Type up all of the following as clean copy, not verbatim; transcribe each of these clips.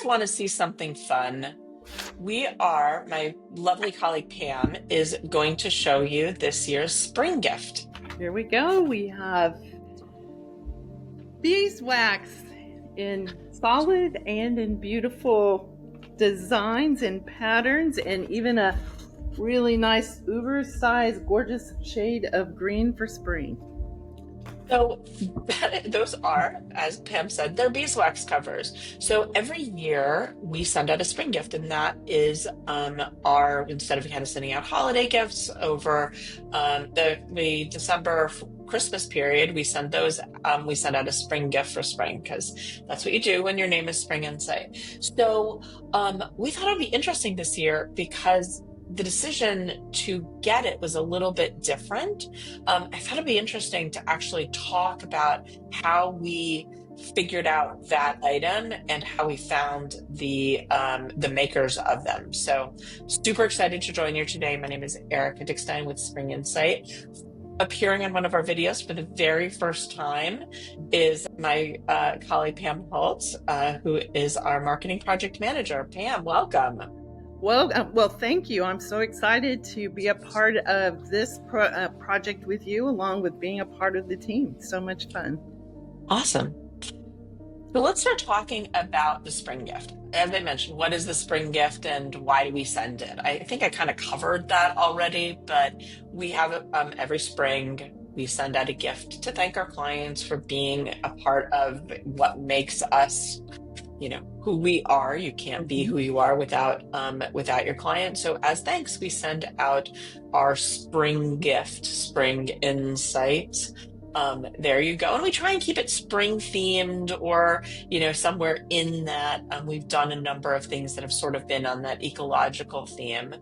want to see something fun, my lovely colleague Pam is going to show you this year's spring gift. Here we go. We have beeswax in solid and in beautiful designs and patterns, and even a really nice uber-sized gorgeous shade of green for spring. So those are, as Pam said, they're beeswax covers. So every year we send out a spring gift, and that is our, instead of kind of sending out holiday gifts over the December Christmas period, we send out a spring gift for spring, because that's what you do when your name is Spring Insight. So we thought it would be interesting this year because the decision to get it was a little bit different. I thought it'd be interesting to actually talk about how we figured out that item and how we found the makers of them. So super excited to join you today. My name is Erica Dickstein with Spring Insight. Appearing on one of our videos for the very first time is my colleague Pam Holtz, who is our marketing project manager. Pam, welcome. Well, thank you. I'm so excited to be a part of this project with you, along with being a part of the team. So much fun. Awesome. So let's start talking about the spring gift. As I mentioned, what is the spring gift and why do we send it? I think I kind of covered that already, but we have every spring we send out a gift to thank our clients for being a part of what makes us, who we are. You can't be who you are without your client. So as thanks, we send out our spring gift, Spring Insights. There you go. And we try and keep it spring themed, or, somewhere in that. We've done a number of things that have sort of been on that ecological theme.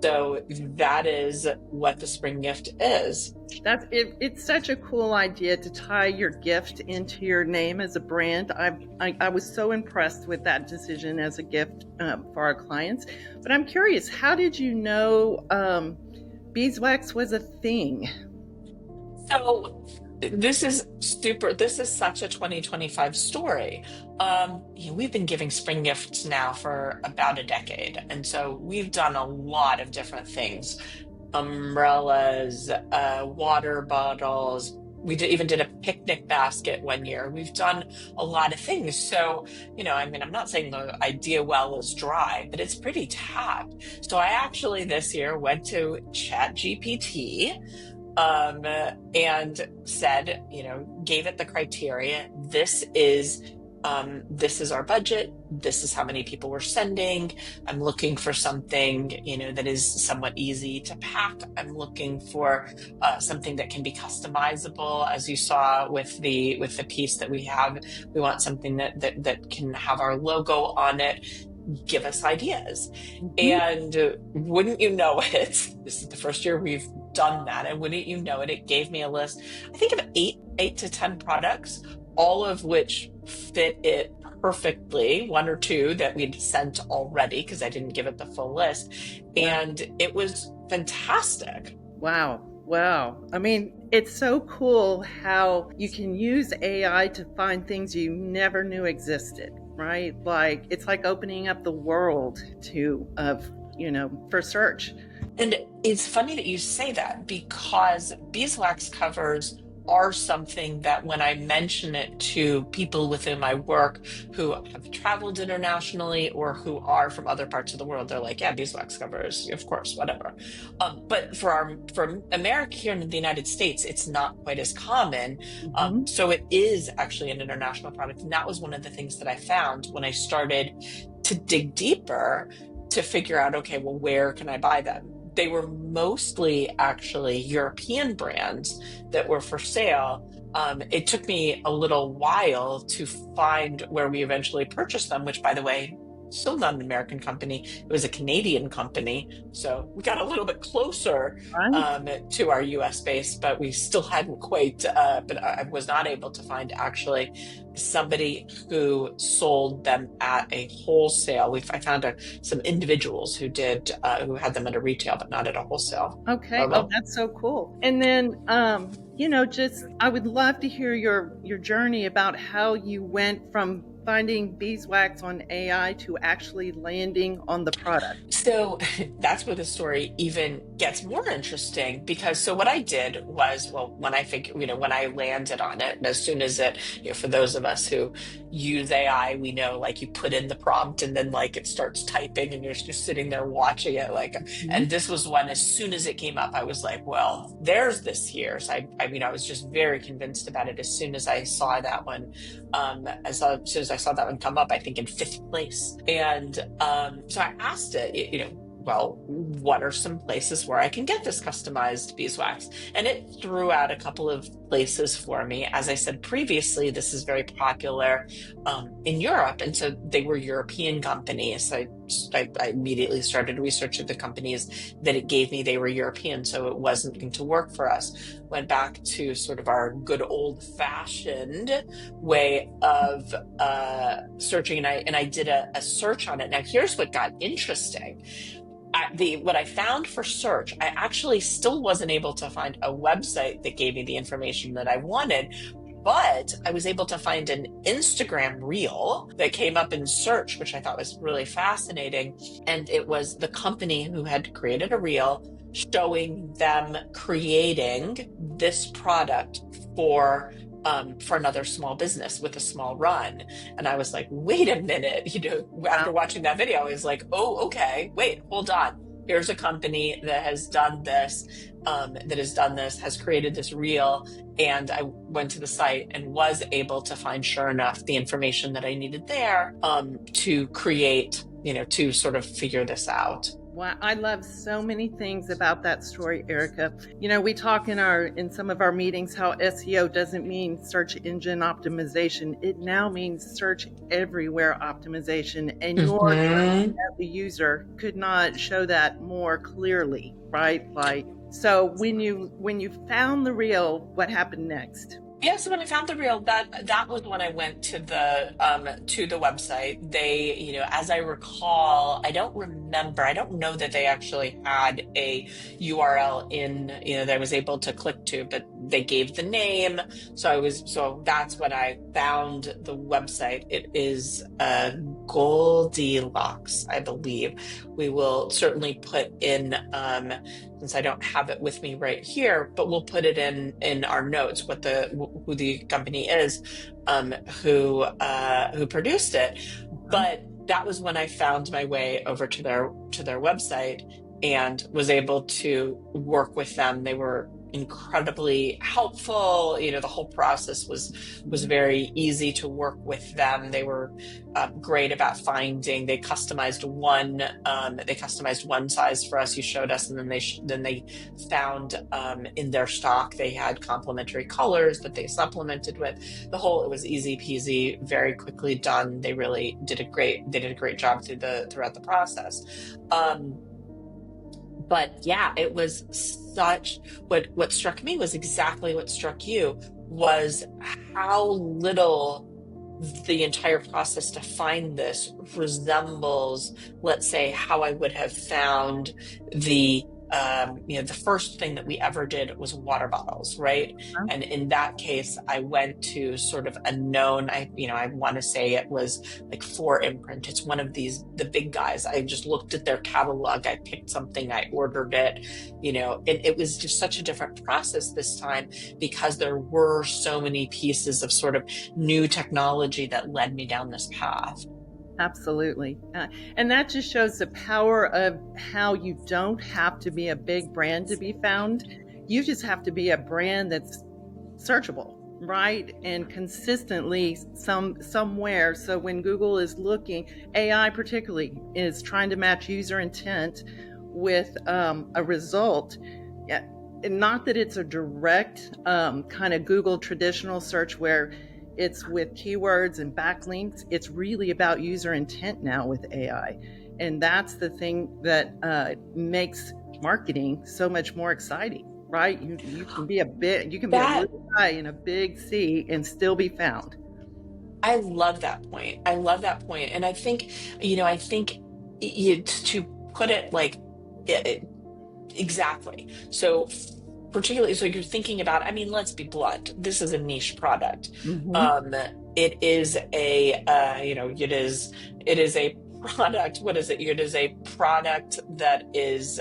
So that is what the spring gift is. It's such a cool idea to tie your gift into your name as a brand. I was so impressed with that decision as a gift for our clients. But I'm curious, how did you know beeswax was a thing? So this is such a 2025 story. We've been giving spring gifts now for about a decade. And so we've done a lot of different things. Umbrellas, water bottles. We even did a picnic basket one year. We've done a lot of things. So, I'm not saying the idea well is dry, but it's pretty tapped. So I actually this year went to ChatGPT and said, gave it the criteria. This is our budget. This is how many people we're sending. I'm looking for something, that is somewhat easy to pack. I'm looking for something that can be customizable. As you saw with the piece that we have, we want something that can have our logo on it. Give us ideas. And wouldn't you know it, this is the first year we've done that, and wouldn't you know it, it gave me a list, I think, of eight to 10 products, all of which fit it perfectly. One or two that we'd sent already because I didn't give it the full list, and it was fantastic. Wow. I mean, it's so cool how you can use AI to find things you never knew existed, right? Like, it's like opening up the world for search. And it's funny that you say that, because beeswax covers are something that when I mention it to people with whom I work who have traveled internationally or who are from other parts of the world, they're like, yeah, beeswax covers, of course, whatever. But for America here in the United States, it's not quite as common. So it is actually an international product. And that was one of the things that I found when I started to dig deeper to figure out, okay, well, where can I buy them? They were mostly actually European brands that were for sale. It took me a little while to find where we eventually purchased them, which, by the way, still not an American company. It was a Canadian company. So we got a little bit closer to our US base, but we still hadn't quite, but I was not able to find actually somebody who sold them at a wholesale. I found some individuals who had them at a retail, but not at a wholesale. Okay. Oh, that's so cool. And then, I would love to hear your journey about how you went from finding beeswax on AI to actually landing on the product? So that's where the story even gets more interesting because so what I did was, well, when I figured, when I landed on it, and as soon as it, for those of us who use AI, we know like you put in the prompt and then like it starts typing and you're just sitting there watching it like, and Mhm. this was one, as soon as it came up, I was like, well, there's this here. So I was just very convinced about it as soon as I saw that one. As soon as I saw that one come up, I think in fifth place. And so I asked it, well, what are some places where I can get this customized beeswax? And it threw out a couple of places for me. As I said previously, this is very popular in Europe. And so they were European companies. So I immediately started researching the companies that it gave me. They were European, so it wasn't going to work for us. Went back to sort of our good old fashioned way of searching, and I did a search on it. Now, here's what got interesting. What I found for search, I actually still wasn't able to find a website that gave me the information that I wanted, but I was able to find an Instagram reel that came up in search, which I thought was really fascinating. And it was the company who had created a reel showing them creating this product for another small business with a small run. And I was like, wait a minute, after Wow. watching that video, I was like, oh, okay, wait, hold on. Here's a company that has done this, has created this reel. And I went to the site and was able to find, sure enough, the information that I needed there to create, to sort of figure this out. Wow, I love so many things about that story, Erica. We talk in some of our meetings how SEO doesn't mean search engine optimization. It now means search everywhere optimization, and your Hmm. as a user could not show that more clearly, right? Like, so when you found the reel, what happened next? Yeah, so when I found the reel, that was when I went to the website. They, as I recall, I don't know that they actually had a URL in, that I was able to click to, but they gave the name. So that's when I found the website. It is Goldilocks, I believe. We will certainly put in since I don't have it with me right here, but we'll put it in our notes who the company is, who produced it. Huh? But that was when I found my way over to their website and was able to work with them. They were incredibly helpful. The whole process was very easy to work with them. They were great about finding. They customized one size for us. You showed us, and then they found in their stock they had complementary colors that they supplemented with. It was easy peasy, very quickly done. They did a great job throughout the process. But yeah, it was such what struck me was exactly what struck you, was how little the entire process to find this resembles, let's say, how I would have found the first thing that we ever did was water bottles, right? Huh? And in that case, I went to sort of a known, I want to say it was like 4imprint. It's one of the big guys. I just looked at their catalog. I picked something, I ordered it, and it was just such a different process this time because there were so many pieces of sort of new technology that led me down this path. Absolutely. And that just shows the power of how you don't have to be a big brand to be found. You just have to be a brand that's searchable, right? And consistently somewhere. So when Google is looking, AI particularly is trying to match user intent with a result. Yeah, and not that it's a direct kind of Google traditional search where it's with keywords and backlinks. It's really about user intent now with AI. And that's the thing that makes marketing so much more exciting, right? You can be a That little guy in a big sea and still be found. I love that point. I love that point. And I think to put it like it, exactly. So particularly, so you're thinking about, let's be blunt, this is a niche product. Mm-hmm. Um, it is a it is a product. What is it? It is a product that is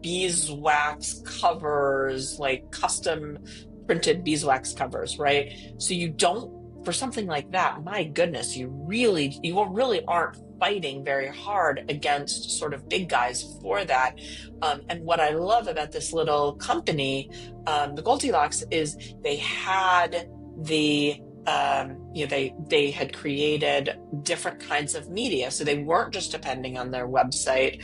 beeswax covers, like custom printed beeswax covers, right? So you don't, for something like that, my goodness, you really aren't fighting very hard against sort of big guys for that. And what I love about this little company, the Goldilocks, is they had they had created different kinds of media, so they weren't just depending on their website.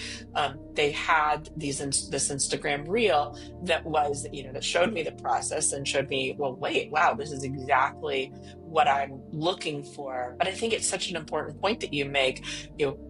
They had this Instagram reel that was, that showed me the process and showed me, well, wait, wow, this is exactly what I'm looking for. But I think it's such an important point that you make.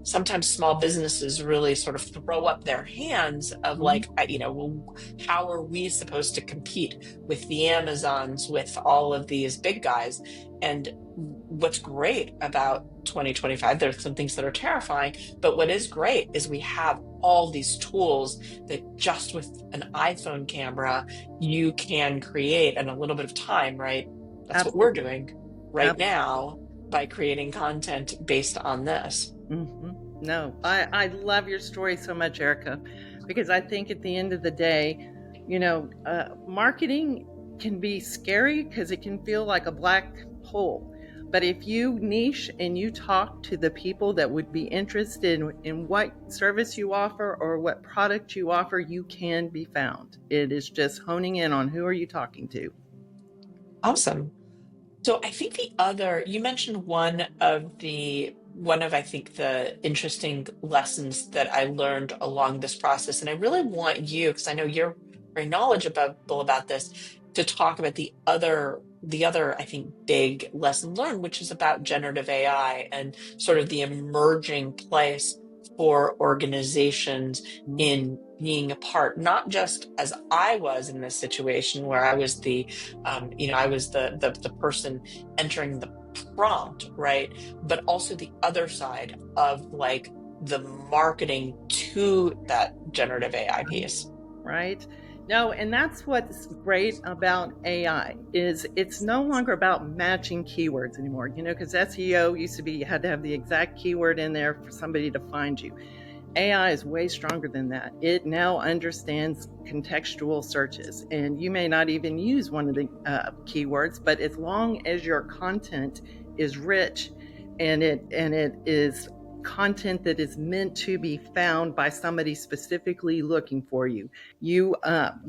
Sometimes small businesses really sort of throw up their hands of like, well, how are we supposed to compete with the Amazons, with all of these big guys? And what's great about 2025, there's some things that are terrifying, but what is great is we have all these tools that just with an iPhone camera, you can create in a little bit of time, right? That's what we're Absolutely. doing right now by creating content based on this. No, I love your story so much, Erica, because I think at the end of the day, marketing can be scary because it can feel like a black hole. But if you niche and you talk to the people that would be interested in what service you offer or what product you offer, you can be found. It is just honing in on who are you talking to. Awesome. So I think you mentioned one of I think the interesting lessons that I learned along this process, and I really want you, because I know you're very knowledgeable about this, to talk about the other I think big lesson learned, which is about generative AI and sort of the emerging place for organizations in being a part, not just as I was in this situation where I was the person entering the prompt, right? But also the other side of like the marketing to that generative AI piece. Right? No, and that's what's great about AI is it's no longer about matching keywords anymore. Because SEO used to be you had to have the exact keyword in there for somebody to find you. AI is way stronger than that. It now understands contextual searches, and you may not even use one of the keywords, but as long as your content is rich and it is content that is meant to be found by somebody specifically looking for you, you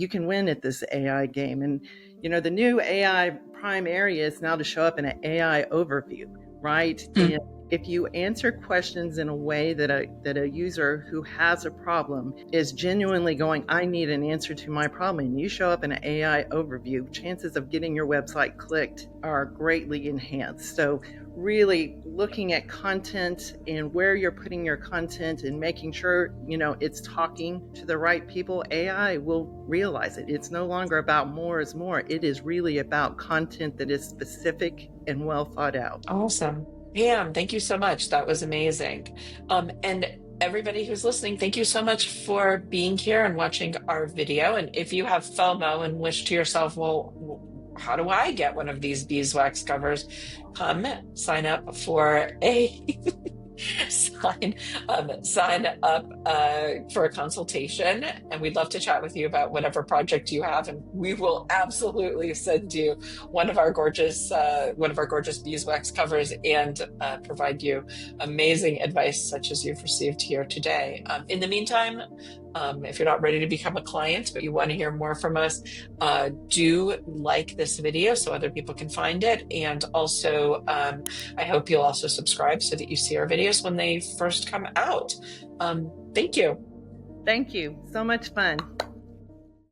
can win at this AI game. And the new AI prime area is now to show up in an AI overview, right? And if you answer questions in a way that a user who has a problem is genuinely going, I need an answer to my problem, and you show up in an AI overview, chances of getting your website clicked are greatly enhanced. So really looking at content and where you're putting your content and making sure it's talking to the right people, AI will realize it. It's no longer about more is more. It is really about content that is specific and well thought out. Awesome. Pam, thank you so much. That was amazing. And everybody who's listening, thank you so much for being here and watching our video. And if you have FOMO and wish to yourself, well, how do I get one of these beeswax covers? Come sign up for a sign up for a consultation, and we'd love to chat with you about whatever project you have, and we will absolutely send you one of our gorgeous beeswax covers and provide you amazing advice such as you've received here today. In the meantime, if you're not ready to become a client, but you want to hear more from us, do like this video so other people can find it. And also, I hope you'll also subscribe so that you see our videos when they first come out. Thank you. Thank you. So much fun.